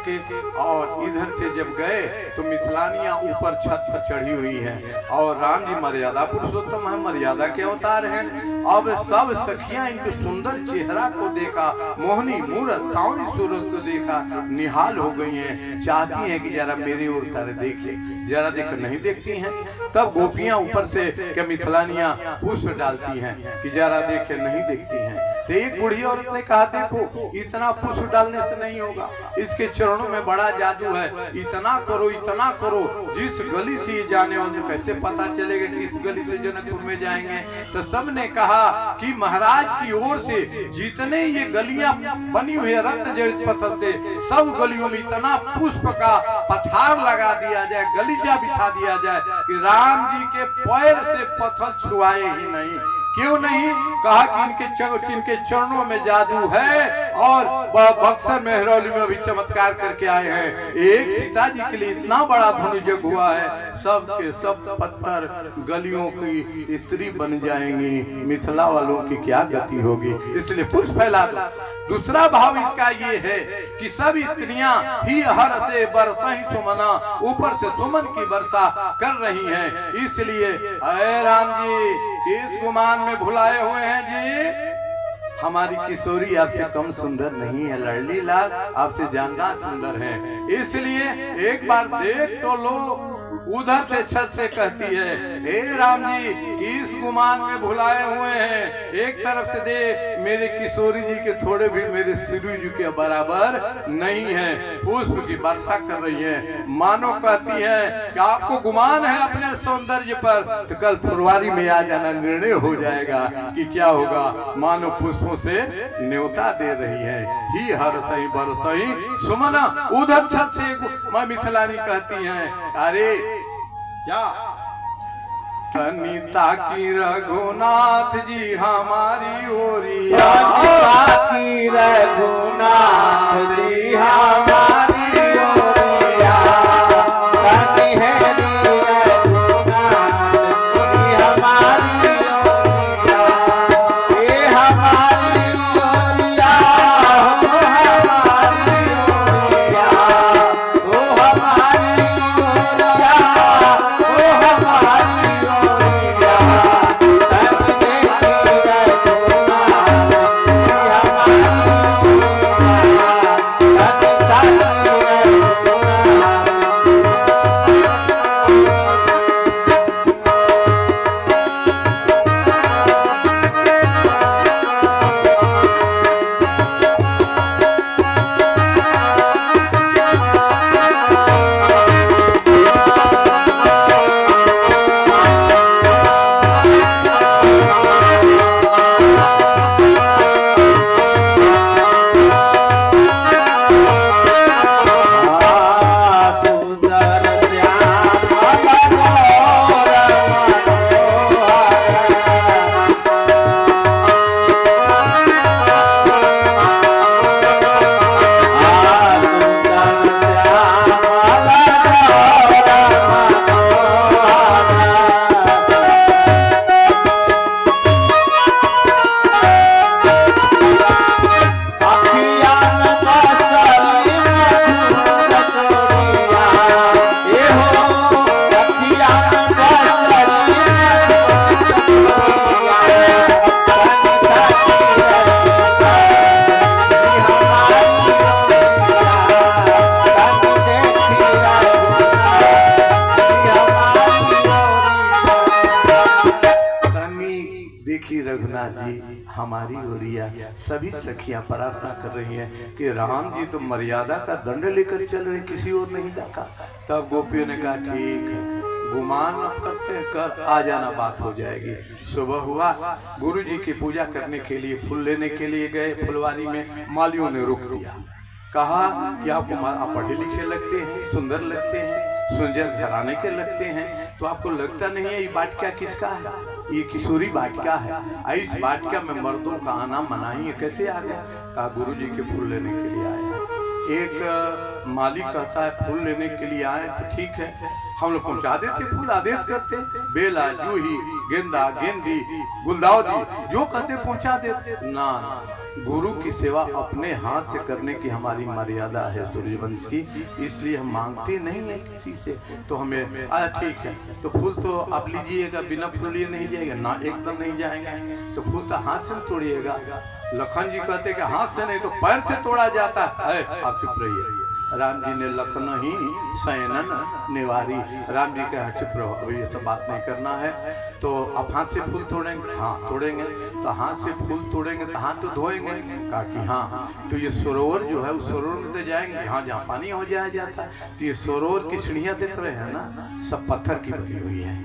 करके और इधर से जब गए तो मिथिलानियां ऊपर छत पर चढ़ी हुई हैं और राम जी मर्यादा पुरुषोत्तम है, मर्यादा के अवतार हैं। अब सब सखियां इनके सुंदर चेहरा को देखा, मोहनी मूरत सांवरी सूरत को देखा, निहाल हो गई हैं, चाहती हैं कि जरा मेरी ओर तारे देख ले, जरा देख नहीं देखती हैं। तब गोपियां ऊपर से क्या मिथिलानियां पुष्प डालती हैं कि जरा देखे, नहीं देखती हैं। तो एक बूढ़ी औरत ने कहा देखो इतना पुष्प डालने से नहीं होगा, इसके चरणों में बड़ा जादू है, इतना करो, जिस गली से ये जाने वाले कैसे पता चलेगा किस गली से जनकपुर में जाएंगे। तो सबने कहा कि महाराज की ओर से जितने ये गलियां बनी हुई है रत्न जड़ित पत्थर से, सब गलियों में इतना पुष्प का पथार लगा दिया जाए, गलीचा बिछा दिया जाए कि राम जी के पैर से पत्थर छुआए ही नहीं। क्यों नहीं? कहा कि इनके चरणों में जादू है और बक्सर मेहरौली में भी चमत्कार करके आए हैं। एक सीता जी के लिए इतना बड़ा धनुजग हुआ है, सब के सब पत्थर गलियों की स्त्री बन जाएंगी, मिथिला वालों की क्या गति होगी। इसलिए पुष्प फैला दो। दूसरा भाव इसका ये है कि सब स्त्रियां ही हर से बरसा ही सुमना, ऊपर से सुमन की वर्षा कर रही हैं। इसलिए अरे राम जी किस गुमान में भुलाए हुए हैं जी, हमारी किशोरी आपसे कम सुंदर नहीं है, लड़ली लाल आपसे ज्यादा सुंदर है। इसलिए एक बार देख तो लो। उधर से छत से कहती है हे राम जी किस गुमान में भुलाए हुए हैं, एक तरफ से दे मेरे किशोरी जी के थोड़े भी मेरे सिरू जी के बराबर नहीं है, पुष्प की वर्षा कर रही है। मानो कहती है कि आपको गुमान है अपने सौंदर्य पर, तो कल फरवरी में आ जाना, निर्णय हो जाएगा कि क्या होगा। मानो पुष्पों से न्योता दे रही है, ही हर सही बरसई सुमना। उधर छत से मां मिथिलानी कहती है अरे क्या तनिता की रघुनाथ जी हमारी ओरिया, की रघुनाथ जी हमारी ओरिया, तनि है रघुनाथ जी हमारी ओरिया, ये हमारी ओरिया, हमारी ओरिया, ओ हमारी ओरिया, ओ हमारी ओरिया, तनि है रघुनाथ जी हमारी ओरिया। सभी सखियां प्रार्थना कर रही हैं कि राम जी तो मर्यादा का दंड लेकर चल रहे, किसी और नहीं देखा। तब गोपियों ने कहा ठीक है, गुमान न करते कर आ जाना, बात हो जाएगी। सुबह हुआ, गुरु जी की पूजा करने के लिए फूल लेने के लिए गए फुलवारी में। मालियों ने रोक दिया, कहा कि आप पढ़े लिखे लगते हैं, सुंदर लगते हैं, सुंदर घराने के लगते हैं, तो आपको लगता नहीं है ये वाटिका किसका है, ये किशोरी वाटिका है, इस वाटिका में मर्दों का आना मनाही है, कैसे आ गया। कहा गुरु जी के फूल लेने के लिए आया। एक माली कहता है फूल लेने के लिए आए, तो ठीक है हम लोग पहुंचा देते फूल, आदेश करते, बेला जूही गेंदा गेंदी गुलदाउदी जो कहते पहुंचा देते। ना गुरु की सेवा अपने हाथ से करने की हमारी मर्यादा है सूर्यवंश की, इसलिए हम मांगते नहीं है किसी से। तो हमें ठीक है, तो फूल तो आप लीजिएगा, बिना फूल लिए नहीं जाएगा ना, एकदम नहीं जाएगा। तो फूल तो हाथ से तोड़िएगा। लखन जी कहते कि हाथ से नहीं तो पैर से तोड़ा जाता है। आप चुप रहिए। राम जी ने लखन ही शयनन निवारी, राम जी का चुप रहो, अभी ये सब बात नहीं करना है। तो आप हाथ से फूल तोड़ेंगे? हाँ तोड़ेंगे। तो हाथ से फूल तोड़ेंगे तो हाथ तो धोएंगे? कहा कि हाँ। तो ये सरोवर जो है उस सरोवर में तो जाएंगे हाँ जहाँ पानी हो जाया जाता है। तो ये सरोवर की सीढ़ियाँ देख रहे हैं ना, सब पत्थर की बनी हुई है,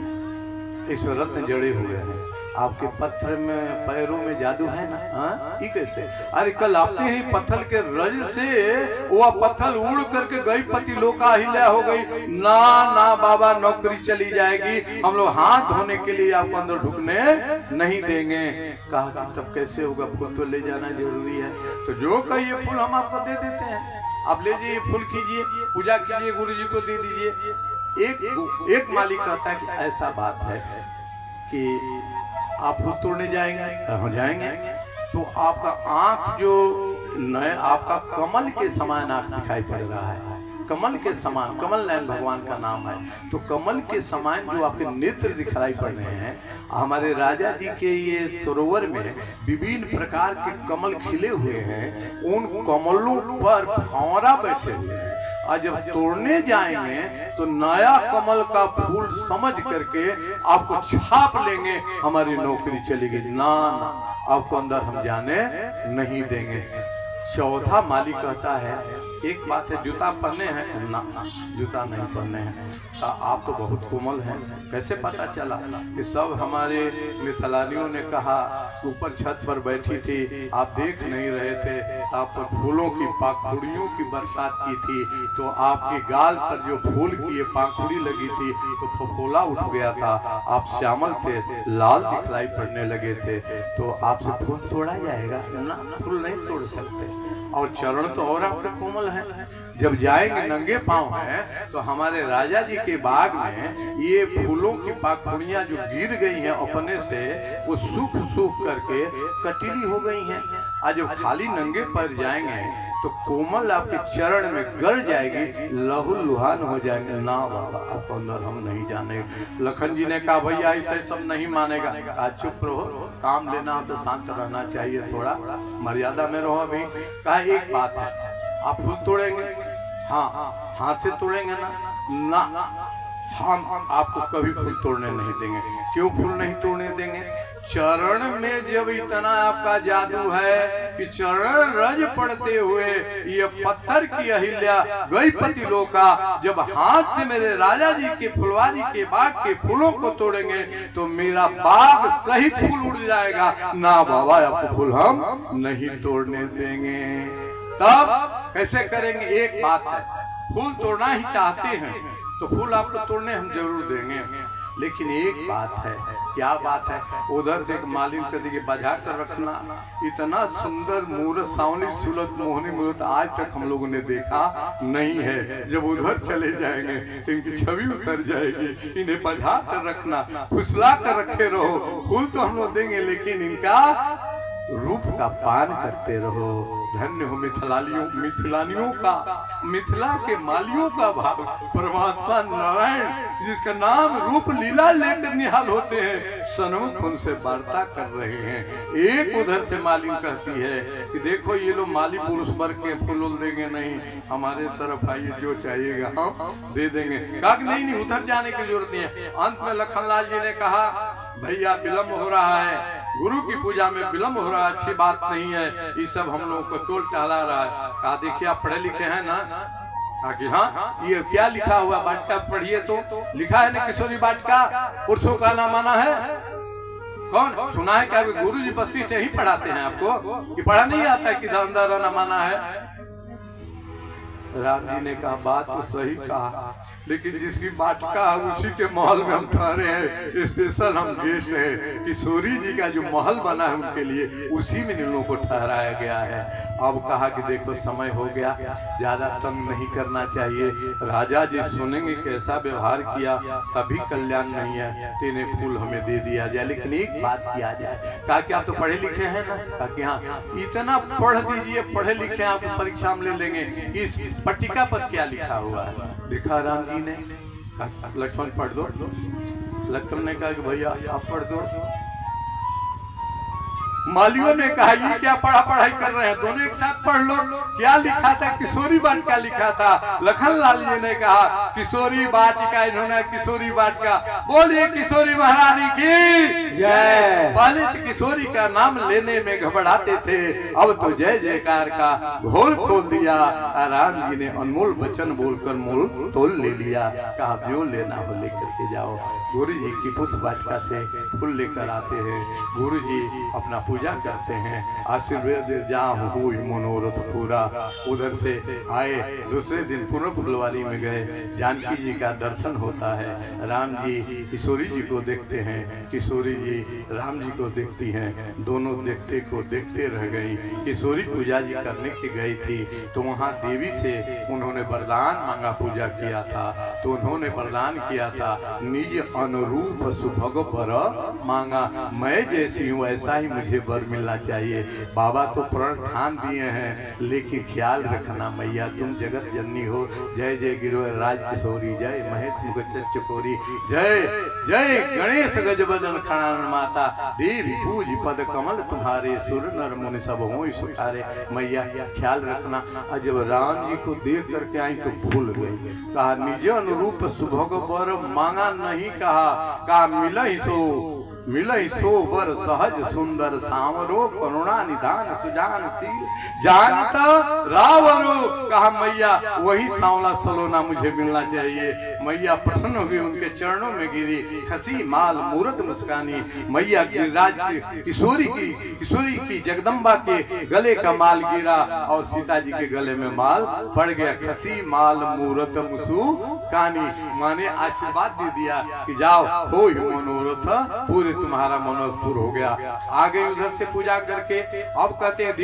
इस रत्न जड़े हुए हैं। आपके पत्थर में पैरों में जादू है ना? हाँ ये कैसे? अरे कल आपने ही पत्थर के रज से वो पत्थर उड़ करके गई पति लोका हिल्या हो गई। ना ना बाबा, नौकरी चली जाएगी, हम लोग हाथ धोने के लिए आपको अंदर ढुकने नहीं देंगे। कहा कि तब कैसे होगा? फूल तो ले जाना जरूरी है। तो जो कहिए फूल हम आपको दे देते हैं, आप ले जाइए, फूल कीजिए, पूजा कीजिए, गुरु जी को दे दीजिए। एक मालिक कहता है कि ऐसा बात है कि आप फूल तोड़ने जाएंगे? हो जाएंगे। तो आपका आंख जो नए आपका कमल के समान आंख दिखाई पड़ रहा है, कमल के समान, कमल नयन भगवान का नाम है। तो कमल के समान जो आपके नेत्र दिखाई पड़ रहे हैं, हमारे राजा जी के ये सरोवर में विभिन्न प्रकार के कमल खिले हुए हैं, उन कमलों पर भंवरा बैठे हुए हैं। और जब तोड़ने जाएंगे तो नया कमल का फूल समझ करके आपको छाप लेंगे, हमारी नौकरी चलेगी। ना ना, आपको अंदर हम जाने नहीं देंगे। चौथा मालिक कहता है एक बात है, जूता पहने हैं? ना ना, जूता नहीं पहने हैं। आप तो बहुत कोमल हैं। कैसे पता चला? कि सब हमारे मिथिलानियों ने कहा, ऊपर छत पर बैठी थी, आप देख नहीं रहे थे, आप पर फूलों की पाखुड़ियों की बरसात की थी, तो आपके गाल पर जो फूल की ये पाखुड़ी लगी थी तो फफोला उठ गया था, आप श्यामल थे, लाल दिखलाई पड़ने लगे थे, तो आपसे फूल तोड़ा जाएगा ना? फूल नहीं तोड़ सकते। और चरण तो और आपके कोमल है। जब जाएंगे नंगे पांव हैं तो हमारे राजा जी के बाग में ये फूलों की पाखुड़ियां जो गिर गई हैं अपने से, वो सूख सूख करके कटीली हो गई हैं। आज जब खाली नंगे पर जाएंगे तो कोमल आपके चरण में गड़ जाएगी, लहू लुहान हो जाएंगे। ना बाबा, आपको अंदर हम नहीं जाने। लखन जी ने कहा भैया ऐसे सब नहीं मानेगा। आज चुप रहो, काम लेना हो तो शांत रहना चाहिए, थोड़ा मर्यादा में रहो। अभी कहा एक बात है, आप फूल तोड़ेंगे? हाँ। हाथ से तोड़ेंगे ना? ना, हम आपको कभी फूल तोड़ने नहीं देंगे। क्यों फूल नहीं तोड़ने देंगे? चरण में जब इतना आपका जादू है कि चरण रज पड़ते हुए ये पत्थर की अहिल्या गई पति लोका, जब हाथ से मेरे राजा जी के फुलवारी के बाग के फूलों को तोड़ेंगे तो मेरा बाग सहित फूल उड़ जाएगा। ना बाबा, आपको फूल हम नहीं तोड़ने देंगे। तब कैसे करेंगे? एक बात है, फूल तोड़ना ही चाहते हैं तो फूल आपको तोड़ने हम जरूर देंगे, लेकिन एक बात है। क्या बात है? उधर से एक मालिक कहते कि बजा कर रखना, इतना सुंदर मूर्त, सावनी सुलत मोहनी मूर्त आज तक हम लोगों ने देखा नहीं है। जब उधर चले जाएंगे तो इनकी छवि उतर जाएगी। इन्हें बजा कर रखना, फुसला कर रखे रहो। फूल तो हम लोग देंगे लेकिन इनका रूप का पान करते रहो। धन्य हो मिथिलानियों का, मिथिला के मालियों का भाव परमात्मा नारायण, जिसका नाम रूप लीला लेकर निहाल होते हैं, सन्मुख उनसे वार्ता कर रहे हैं। एक उधर से मालिक कहती है कि देखो ये लोग माली पुरुष वर्ग के फूल देंगे नहीं, हमारे तरफ आइए, जो चाहिएगा हम दे देंगे। कहा कि नहीं, उधर जाने की जरूरत नहीं है। अंत में लखनलाल जी ने कहा भैया विलम्ब हो रहा है, गुरु की पूजा में विलम्ब हो रहा है, अच्छी बात नहीं है, ये सब हम लोगों को टोल टहला रहा है। कहा देखिए आप पढ़े लिखे हैं ना? कि हाँ, ये क्या लिखा हुआ वाटिका पढ़िए तो लिखा है ना, किशोरी वाटिका पुरुषों का नाम माना है। कौन सुना है? क्या गुरु जी बसी से ही पढ़ाते हैं आपको कि पढ़ा नहीं आता है कि अंदर ना माना है? राम जी ने कहा बात तो सही कहा, लेकिन जिसकी वाटिका है उसी के महल में हम ठहरे हैं, स्पेशल हम गेस्ट हैं। किशोरी जी का जो महल बना है उनके लिए उसी में इन लोगों को ठहराया गया है। अब कहा कि देखो समय हो गया, ज्यादा तंग नहीं करना चाहिए। राजा जी सुनेंगे कैसा व्यवहार किया तभी कल्याण नहीं है, तेने फूल हमें दे दिया जाए, लेकिन एक बात किया जाए। कहा कि आप तो पढ़े लिखे हैं ना? कहा कि हाँ। इतना पढ़ दीजिए, पढ़े लिखे आप परीक्षा में ले लेंगे। इस पट्टिका पर क्या लिखा हुआ है दिखा राम जी ने। लक्ष्मण पढ़ दो। लक्ष्मण ने कहा कि भैया आप पढ़ दो। मालियों ने कहा ये क्या पढ़ाई कर रहे हैं, दोनों एक साथ पढ़ लो। क्या लिखा था? किशोरी वाटिका लिखा था। लखन लाल जी ने कहा किशोरी वाटिका, इन्होंने किशोरी वाटिका। बोलिए किशोरी महारानी की जय। पहले तो किशोरी का नाम लेने में घबराते थे, अब तो जय जयकार का घोल खोल दिया। राम जी ने अनमोल वचन बोलकर मोल तोल ले लिया। कहा जो लेना हो लेकर के जाओ। गुरु जी की पुष्प वाटिका से फूल लेकर आते हैं। गुरु जी अपना पूजा करते हैं, आशीर्वाद जहाँ हुई मनोरथ पूरा। उधर से आए, दूसरे दिन पुनः फुलवारी में गए। जानकी जी का दर्शन होता है। राम जी किशोरी जी को देखते हैं, किशोरी जी राम जी को देखती हैं। दोनों देखते को देखते रह गई। किशोरी पूजा जी करने की गई थी तो वहाँ देवी से उन्होंने वरदान मांगा, पूजा किया था तो उन्होंने वरदान किया था निज अनुरूप सुभग वर मांगा। मैं जैसी हूँ ऐसा ही मुझे वर मिलना चाहिए। बाबा तो प्रण ठान दिए हैं, लेकिन ख्याल रखना मैया तुम जगत जननी हो। जय जय गिरिराज किशोरी, जय महेश मुख चकोरी, जय जय गणेश गजबदन खड़ान माता। देवी पूज पद कमल तुम्हारे, सुर नर मुनि सब होई सुखारे। मैया ख्याल रखना। जब राम जी को देख करके आई तो भूल गई। कहा निज अनुरूप सुभग वर मांगा नहीं, कहा मिलई सो वर सहज सुंदर सांवरो, करुणा निधान सुजान शील जानता रावरो। कहा मैया वही सांवला सलोना मुझे मिलना चाहिए। मैया प्रसन्न हो गई, उनके चरणों में गिरी। खसी माल मूरत मुस्कानी। मैया गिरिराज की किशोरी की जगदम्बा के गले का माल गिरा और सीता जी के गले में माल पड़ गया। खसी माल मूरत मुस्कानी माने आशीर्वाद दे दिया कि जाओ हो मनोरथ पूरे, तुम्हारा मनोरथ पूर्ण हो गया। आगे उधर से पूजा करके अब कहते हैं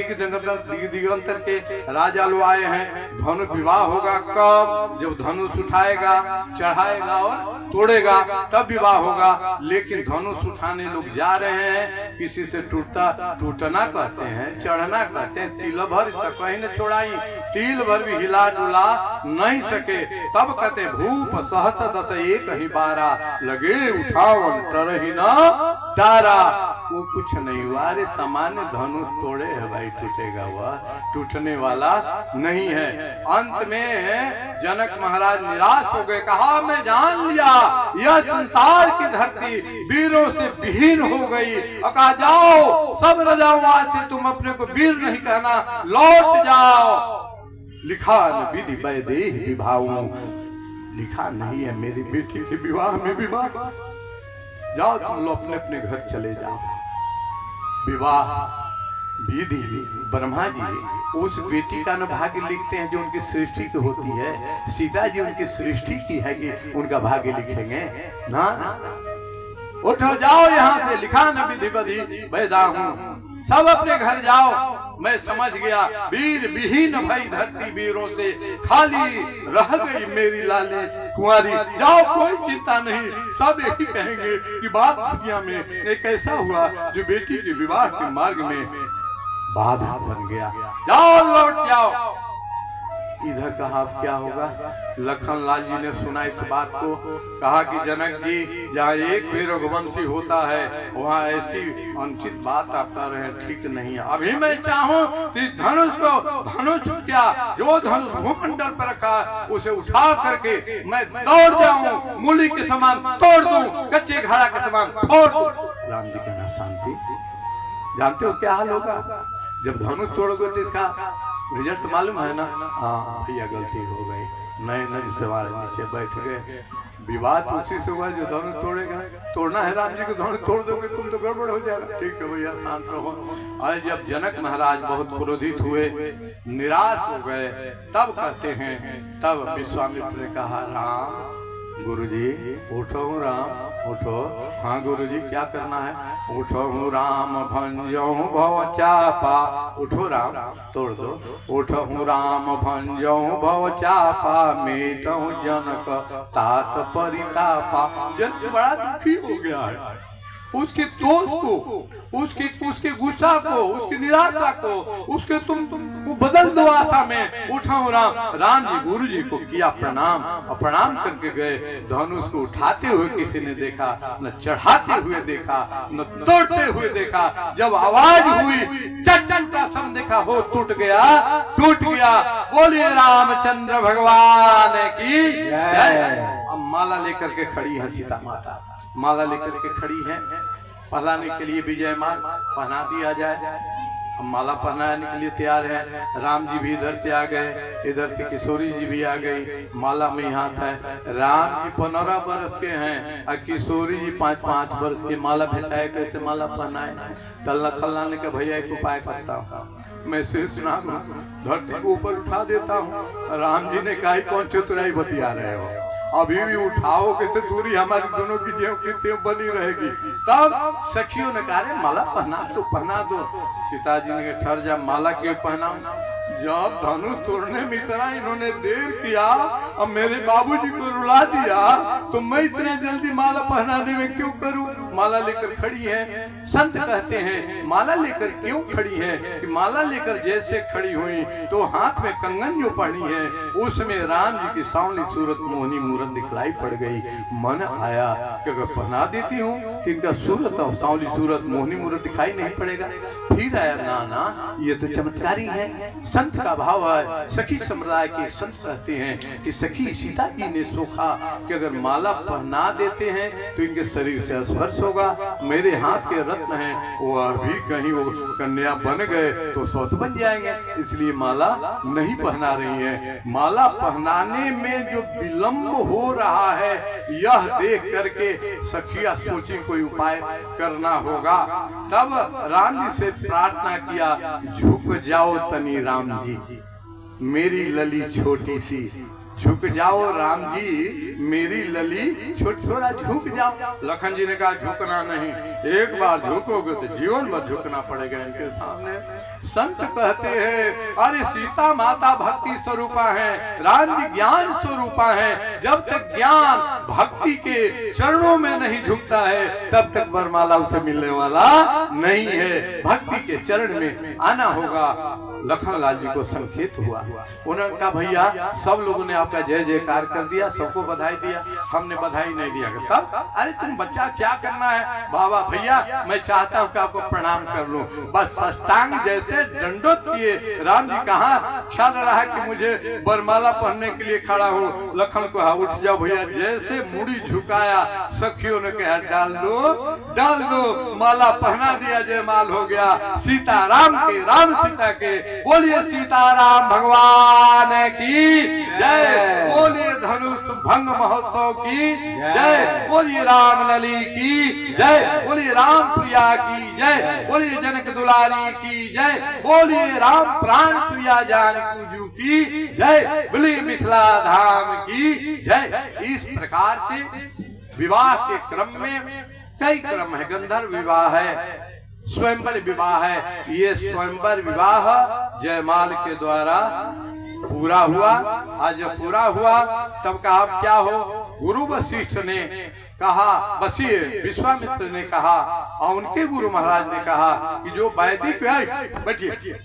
दिगंतर के राजा लोग आए हैं। धनु विवाह होगा कब? जब धनुष उठाएगा, चढ़ाएगा और तोड़ेगा तब विवाह होगा। लेकिन धनुष उठाने लोग जा रहे हैं, किसी से टूटना कहते हैं, चढ़ना कहते हैं। तिल भर कहीं न छोड़ाई, तिल भर भी हिला डुला नहीं सके। तब कहते भूप सहस दस एक ही बारा, लगे उठावन तरही न तारा। वो कुछ नहीं हुआ। अरे सामान्य धनुष तोड़े है भाई, टूटेगा वह, टूटने वाला नहीं है। अंत में जनक महाराज निराश हो गए। कहा मैं जान लिया यह संसार की धरती वीरों से विहीन हो गई। कहा जाओ सब राजाओं से तुम अपने को वीर नहीं कहना, लौट जाओ। लिखा न विधि वैदेह विवाह, लिखा नहीं है मेरी बेटी के विवाह में विवाह। जाओ तुम लोग अपने अपने घर चले जाओ। विवाह विधि ब्रह्मा जी उस बेटी का न भाग्य लिखते हैं जो उनकी सृष्टि की होती है। सीता जी उनकी सृष्टि की है कि उनका भाग्य लिखेंगे ना। उठो जाओ यहाँ से, लिखा न विधि विधि वैदा हूँ। सब अपने घर जाओ। मैं समझ गया वीर विहीन भई धरती वीरों से, खाली रह गई मेरी लाले कुंवारी। जाओ कोई चिंता नहीं, सब यही कहेंगे कि बात दुनिया में एक ऐसा हुआ जो बेटी के विवाह के मार्ग में बाधा बन गया। जाओ लौट जाओ। इधर कहा अब क्या होगा? लखन लाल जी ने सुना इस बात को। कहा कि जनक जी जहाँ एक भी रघुवंशी होता है वहाँ ऐसी अनुचित बात आप कर रहे हैं, ठीक नहीं है। अभी मैं चाहूँ कि धनुष क्या जो धनुष भूमंडल पर रखा उसे उठा करके मैं दौड़ जाऊं, मूली के समान तोड़ दूं, कच्चे घड़ा के समान फोड़ दूं। राम जी कहना शांति। जानते हो क्या हाल होगा जब धनुष तोड़ोगे तो इसका रिजल्ट मालूम है ना? हाँ भैया गलती हो गई, नए नए सवार नीचे बैठ गए। विवाद उसी से हुआ जो धनुष तोड़ेगा। तोड़ना है राम जी को, धनुष तोड़ दोगे तुम तो गड़बड़ हो जाएगा। ठीक है भैया शांत रहो। और जब जनक महाराज बहुत क्रोधित हुए, निराश हो गए, तब कहते हैं, तब विश्वामित्र ने कहा राम गुरुजी उठो राम उठो। हाँ गुरुजी क्या करना है? उठो राम भंजो भव चापा। उठो राम तोड़ दो। उठो राम भंजो भव चापा मेटो जनक तात परितापा। जनक बड़ा दुखी हो गया है, उसके दोष को, उसके गुस्सा को, उसकी निराशा को, उसके तुम बदल दो आशा में। उठाओ राम। राम जी गुरु जी को किया प्रणाम, और प्रणाम करके गए। धनुष को उठाते हुए किसी ने देखा न, चढ़ाते हुए देखा न, तोड़ते हुए देखा। जब आवाज हुई चट्टन का सम देखा, हो टूट गया, टूट गया। बोलिए रामचंद्र भगवान की जय। अब माला लेकर के खड़ी है सीता माता, माला लेकर के खड़ी है। पहनाने के लिए विजय माल पहना दिया जाए। अब माला पहनाने के लिए तैयार है। राम जी भी इधर से आ गए, इधर से किशोरी जी भी आ गई। माला में हाथ है। राम जी 15 वर्ष के हैं और किशोरी जी 5-5 वर्ष की। माला भेटाए कैसे माला पहनाए? तल्ला खल्लाने का भैया एक उपाय करता हूँ, मैं शेषनाग धरती को ऊपर उठा देता हूँ। राम जी ने कहा कौन चतुराई बतिया रहे हो, अभी भी उठाओगे तो दूरी हमारी दोनों की ज्यों की त्यों बनी रहेगी। तब सखियों ने कहा माला पहना दो, पहना दो। सीता जी ने कहा ठहर जा, माला क्यों पहनाऊं? जब धनुष तोड़ने में इतना इन्होंने देर किया और मेरे बाबूजी को रुला दिया, तो मैं इतने जल्दी माला पहनाने में क्यों करूं? माला लेकर खड़ी है। संत कहते हैं माला लेकर क्यों खड़ी है? कि माला लेकर जैसे खड़ी हुई तो हाथ में कंगन जो पहनी है उसमें राम जी की सांवली सूरत मोहनी मूरत दिखलाई पड़ गई। मन आया कि अगर पहना देती हूँ तो इनका सूरत और सांवली सूरत मोहनी मूरत दिखाई नहीं पड़ेगा। फिर आया ना ये तो चमत्कारी है। संत का भाव है, सखी समुदाय के संत कहते हैं कि सखी सीता जी ने सोखा कि अगर माला पहना देते हैं तो इनके शरीर से स्पर्श होगा। मेरे हाथ के रत्न हैं, वो अभी कहीं वो कन्या बन गए तो सौत बन जाएंगे, इसलिए माला नहीं पहना रही है। माला पहनाने में जो विलंब हो रहा है यह देख करके सखिया सोची कोई उपाय करना होगा। तब राम जी से प्रार्थना किया, झुक जाओ तनी राम जी, मेरी लली छोटी सी। झुक जाओ राम जी, मेरी लली छोटी, थोड़ा झुक जाओ। लखन जी ने कहा झुकना नहीं, एक बार झुकोगे तो जीवन भर झुकना पड़ेगा इनके सामने। संत कहते हैं अरे सीता माता भक्ति स्वरूपा है, राम जी ज्ञान स्वरूपा है। जब तक ज्ञान भक्ति के चरणों में नहीं झुकता है तब तक वरमाला उसे मिलने वाला नहीं है। भक्ति के चरण में आना होगा। लखन लाल जी को संकेत हुआ, उन्होंने कहा भैया सब लोगों ने आपका जय जयकार कर दिया, सबको बधाई दिया, हमने बधाई नहीं दिया। तब अरे तुम बच्चा क्या करना है? बाबा भैया मैं चाहता हूँ कि आपको प्रणाम कर लूं। बस साष्टांग जैसे दंडोत किए। राम जी कहाँ ख्याल रहा है कि मुझे वरमाला पहनने के लिए खड़ा हूँ। लखन को हाँ उठ जाओ भैया। जैसे मुड़ी झुकाया सखियों ने कहा डाल दो, माला पहना दिया, जयमाल हो गया। सीता राम के, राम सीता के। बोलिए सीताराम भगवान की जय। बोलिए धनुष भंग महोत्सव की जय। बोलिए राम लली की जय। बोलिए राम प्रिया की जय। बोलिए जनक दुलारी की जय। बोलिए राम प्राण प्रिया जानकी की जय। बोलिए मिथिला धाम की जय। इस प्रकार से विवाह के क्रम में कई क्रम है। गंधर्व विवाह है, स्वयंवर विवाह है। ये स्वयंवर विवाह जयमाल के द्वारा पूरा हुआ। आज जब पूरा हुआ तब कहा क्या हो? गुरु वशिष्ठ ने कहा, विश्वामित्र ने कहा और उनके गुरु महाराज ने कहा कि जो वैदिक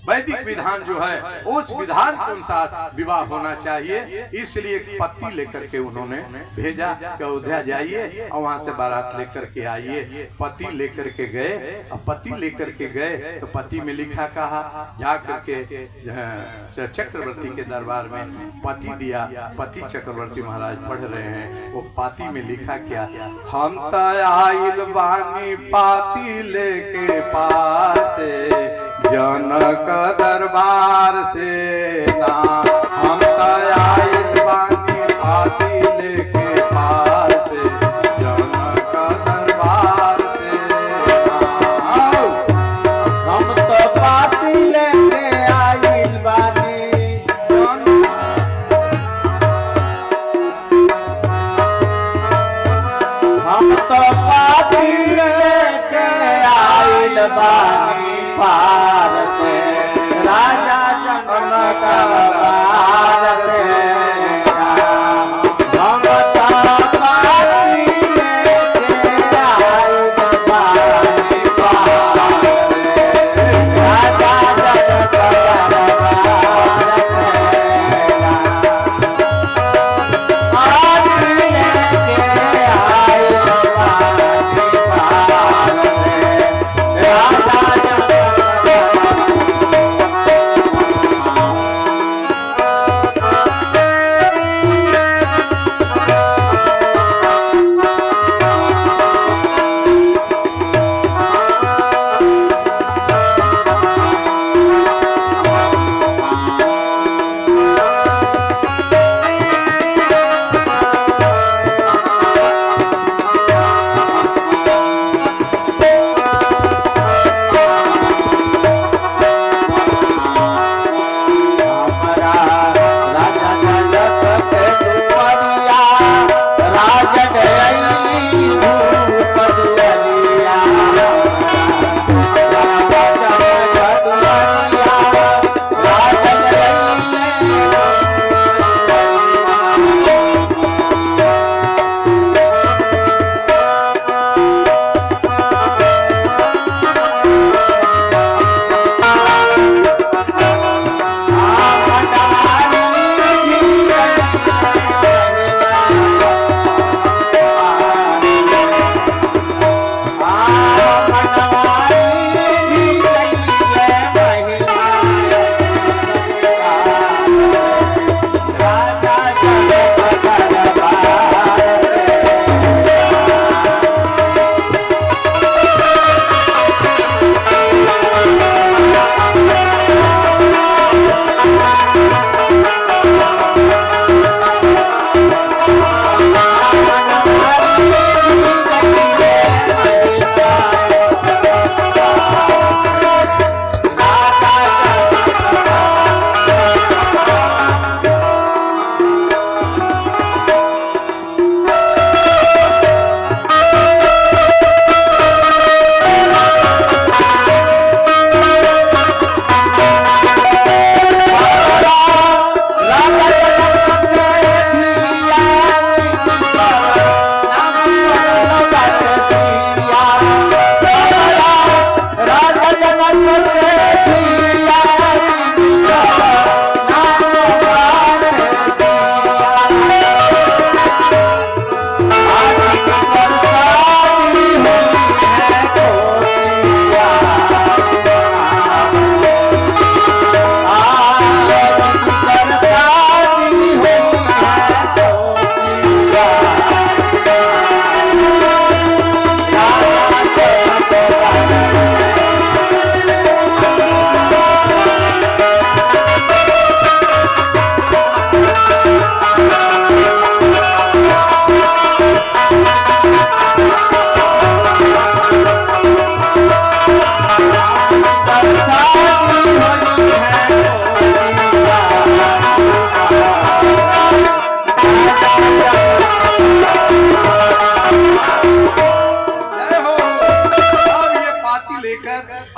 वैदिक विधान जो है उस विधान के अनुसार विवाह होना चाहिए। इसलिए पति लेकर के उन्होंने भेजा कि अयोध्या जाइए और वहां से बारात लेकर के आइए। पति लेकर के गए। और पति लेकर के गए तो पति में लिखा कहा, जा करके चक्रवर्ती के दरबार में पति दिया। पति चक्रवर्ती महाराज पढ़ रहे हैं। वो पाती में लिखा क्या, हम तो आइल बानी पाती लेके पासे, जनक दरबार से ना हम आइल बानी पाती लेके पार से, जनक दरबार से ना हम तो पाती लेके आइल बानी, हम तो पाती लेके आइल बानी पार से, राजा जनक दरबार से हम तो पाती लेके आइल बानी पार से, राजा जनक दरबार से पाती लेके आइल बानी पार से, राजा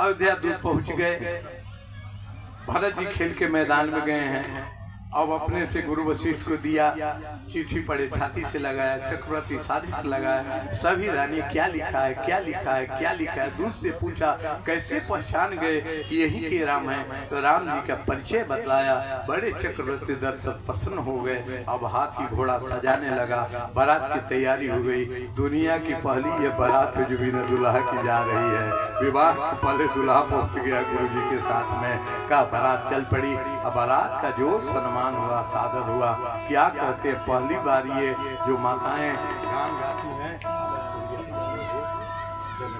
अयोध्या दूर पहुंच गए। भरत जी खेल के मैदान में गए हैं। अब अपने से गुरु वशिष्ठ को दिया, चिट्ठी पढ़े, छाती से लगाया, चक्रवर्ती साथी से लगाया, सभी रानी क्या लिखा है, क्या लिखा है, क्या लिखा है। दूर से पूछा, कैसे पहचान गए कि यही के राम है? तो राम जी का परिचय बतलाया। बड़े चक्रवर्ती दर्शक प्रसन्न हो गए। अब हाथी घोड़ा सजाने लगा, बारात की तैयारी हो गई। दुनिया की पहली ये बारात है जो बिना दुल्हा की जा रही है। विवाह के पहले दुल्हा पहुंच गया गुरु जी के साथ में, का बारात चल पड़ी। अब बारात का जो सम्मान हुआ, सादर हुआ, क्या कहते हैं, पहली बार ये जो माताएं गान गाती हैं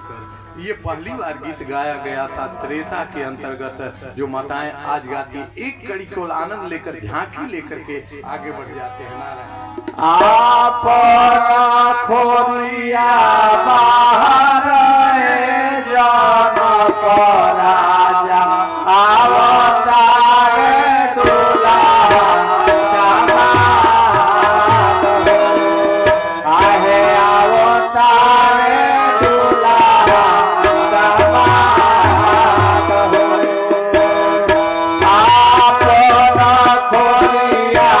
देखकर। ये पहली बार गीत गाया गया था त्रेता के अंतर्गत, जो माताएं आज गाती एक कड़ी को आनंद लेकर झांकी लेकर के आगे बढ़ जाते हैं। नारायण आप खोलिया बाहर जनक राजा अवतार दुल्हा आहे अवतार दुल्हा आप खोलिया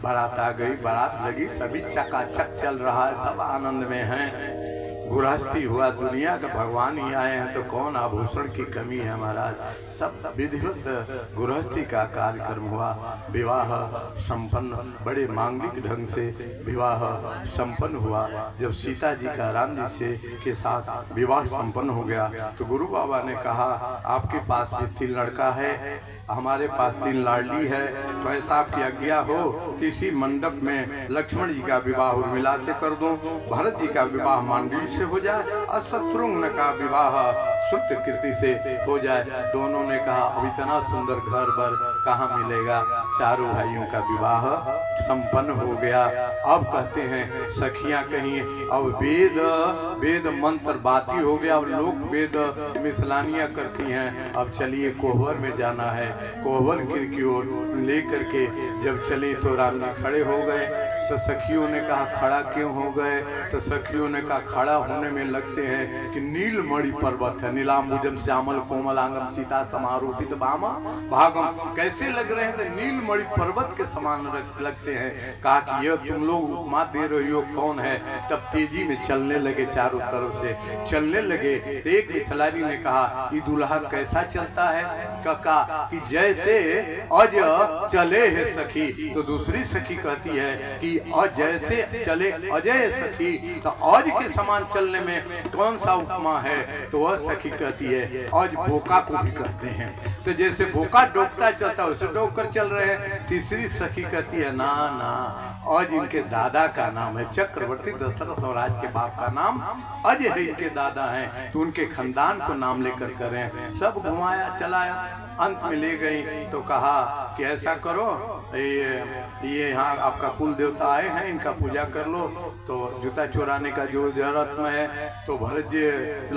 बारात आ गई, बारात लगी, सभी चकाचक चल रहा है, सब आनंद में हैं। गृहस्थी हुआ, दुनिया का भगवान ही आए हैं तो कौन आभूषण की कमी है महाराज। सब विधिवत गृहस्थी का कार्यक्रम हुआ, विवाह संपन्न, बड़े मांगलिक ढंग से विवाह संपन्न हुआ। जब सीता जी का राम जी से के साथ विवाह संपन्न हो गया तो गुरु बाबा ने कहा आपके पास भी 3 लड़का है, हमारे पास 3 लाडली है, तो ऐसा आपकी आज्ञा हो कि इसी मंडप में लक्ष्मण जी का विवाह उर्मिला से कर दूं, भरत जी का विवाह मांडवी से हो जाए और शत्रुघ्न का विवाह श्रुतकीर्ति से हो जाए। दोनों ने कहा अब इतना सुंदर घर बर कहाँ मिलेगा। चारों भाइयों का विवाह संपन्न हो गया। अब कहते हैं सखियां कहीं अब वेद मंत्र बाती हो गया, अब लोग वेद मिथलानियां करती हैं। अब चलिए कोहबर में जाना है। कोहबर की ओर लेकर के जब चले तो राम जी खड़े हो गए। तो सखियों ने कहा खड़ा क्यों हो गए? तो सखियों ने कहा खड़ा होने में लगते हैं कि नीलमणि पर्वत है, नीलांबुजम श्यामल कोमलांगम सीता समारूपित बामा भागम, कैसे लग रहे हैं? तो नीलमणि पर्वत के समान लगते हैं। कहा कि ये तुम लोग उपमा दे रही हो, कौन है? तब तेजी में चलने लगे, चारों तरफ से चलने लगे। तो एक मिथिलानी ने कहा कि दूल्हा कैसा चलता है? कहा कि जैसे अज चले है सखी। तो दूसरी सखी कहती है कि जैसे चले अजय सखी, तो अज के समान चलने में कौन सा उपमा है? तो वह सखी कहती है अज बोका को भी कहते हैं, तो जैसे बोका डोबता चलता है उसे डोब कर चल रहे हैं। तीसरी सखी कहती है ना ना, अज इनके दादा का नाम है चक्रवर्ती दशरथ महाराज के बाप का नाम अज है, इनके दादा हैं, तो उनके खानदान को नाम लेकर करें। सब घुमाया चलाया, अंत में ले गई तो कहा कि ऐसा करो, ये यहाँ आपका कुल देवता आए हैं, इनका पूजा कर लो। तो जूता चुराने का जो रस्म है, तो भरत जी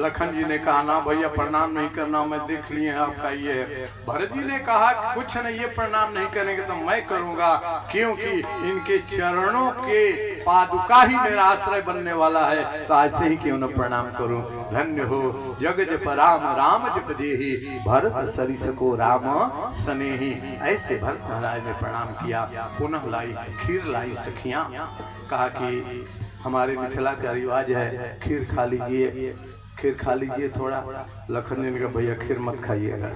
लखन जी ने कहा ना भैया प्रणाम नहीं करना, मैं देख लिए हैं आपका ये। भरत जी ने कहा कुछ नहीं, ये प्रणाम नहीं करेंगे तो मैं करूंगा, क्योंकि इनके चरणों के पादुका ही मेरा आश्रय बनने वाला है, तो आज से ही क्यों न प्रणाम करूं। धन्य हो जग जप राम राम जप देहि, भरत सरिस को राम स्नेही। ऐसे भरत महाराज ने प्रणाम किया। पुनः लाई खीर लाई सखियां। कहा कि हमारे मिथिला का रिवाज है खीर खा लीजिए, खीर खा लीजिए थोड़ा। लखन जी ने कहा भैया खीर मत खाइएगा।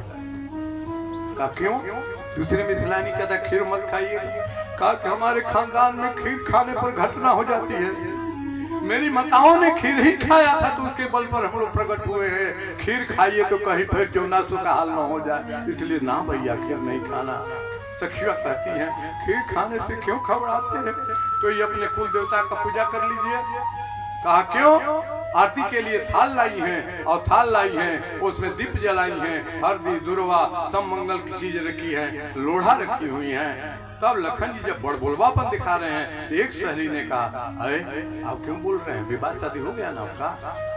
कहा क्यों? दूसरे मिथिलानी कहता खीर मत खाइएगा। कहा कि हमारे खानदान में खीर खाने पर घटना हो जाती है, मेरी माताओं ने खीर ही खाया था तो उसके बल पर हम लोग प्रकट हुए हैं। खीर खाइए तो कहीं फिर जौनासु का हाल न हो जाए, इसलिए ना भैया खीर नहीं खाना। सखियां कहती हैं खीर खाने से क्यों घबराते हैं? तो ये अपने कुल देवता का पूजा कर लीजिए। कहा क्यों? आरती के लिए थाल लाई हैं, और थाल लाई हैं उसमें दीप जलाई हैं, हल्दी दुर्वा सब मंगल की चीज रखी है, लोढ़ा रखी हुई है। तब लखन जी जब बड़बोलवापन दिखा रहे हैं, एक सहेली ने कहा अरे आप क्यों बोल रहे हैं? विवाह शादी हो गया ना आपका,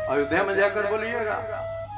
अयोध्या में जाकर बोलिएगा।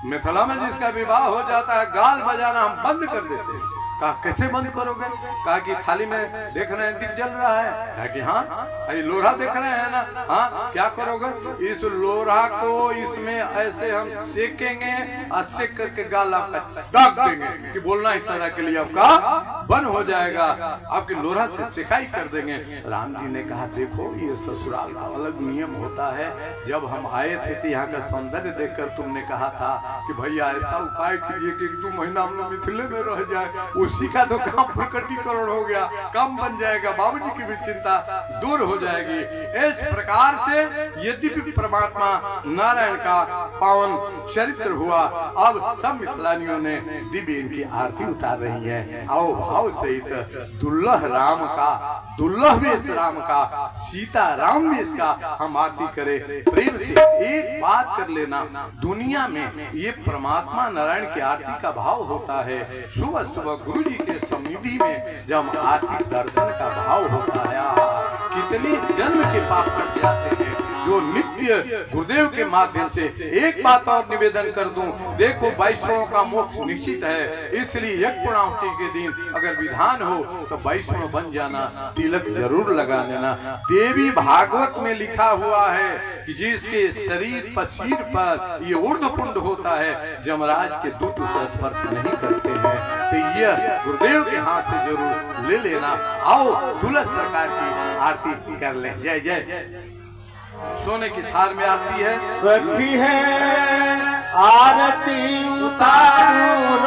मिथिला में जिसका विवाह हो जाता है गाल बजाना हम बंद कर देते हैं। कहा कैसे बंद करोगे? कहा कि थाली में देख रहे हैं दीप जल रहा है। कहा कि हाँ। ये लोढ़ा देख रहे हैं ना, हाँ क्या करोगे? इस लोढ़ा को इसमें ऐसे हम सेकेंगे और सेक करके गाल आपका दाग देंगे कि बोलना इशारा के लिए आपका बंद हो जाएगा, आपके लोढ़ा से सिकाई कर देंगे। राम जी ने कहा देखो ये ससुराल का अलग नियम होता है। जब हम आए थे तो यहाँ का सौंदर्य देखकर तुमने कहा था कि भैया ऐसा उपाय कीजिए कि 1-2 महीना हम लोग मिथिले में रह जाए, उसी का तो काम प्रकटीकरण हो गया, काम बन जाएगा, बाबूजी की भी चिंता दूर हो जाएगी। इस प्रकार से यद्यपि परमात्मा नारायण का पावन चरित्र हुआ, अब सब मिथिलानियों ने दिव्य इनकी आरती उतार रही है। आओ भाव सहित दुर्लभ राम का, दुर्लभ वेश राम का, सीता राम वेश का हम आरती करें प्रेम से। एक बात कर लेना, दुनिया में ये परमात्मा नारायण की आरती का भाव होता है। सुबह सुबह गुरु जी के सन्निधि में जब आरती दर्शन का भाव होता है, कितने जन्म के पाप कट जाते हैं जो नित्य गुरुदेव के माध्यम से। एक बात और निवेदन कर दूं, देखो वैष्णव का मोक्ष निश्चित है, इसलिए यज्ञ पूर्णाहुति के दिन अगर विधान हो तो वैष्णव बन जाना, तिलक जरूर लगा लेना। देवी भागवत में लिखा हुआ है कि जिसके शरीर पर सिर पर ये ऊर्ध्वपुंड होता है, जमराज के दूत उसे स्पर्श नहीं करते हैं, तो यह गुरुदेव के हाथ से जरूर ले लेना। आओ दूल्हा सरकार की आरती कर ले। जय जय। सोने की थार में आती है, सखी है आरती उतारू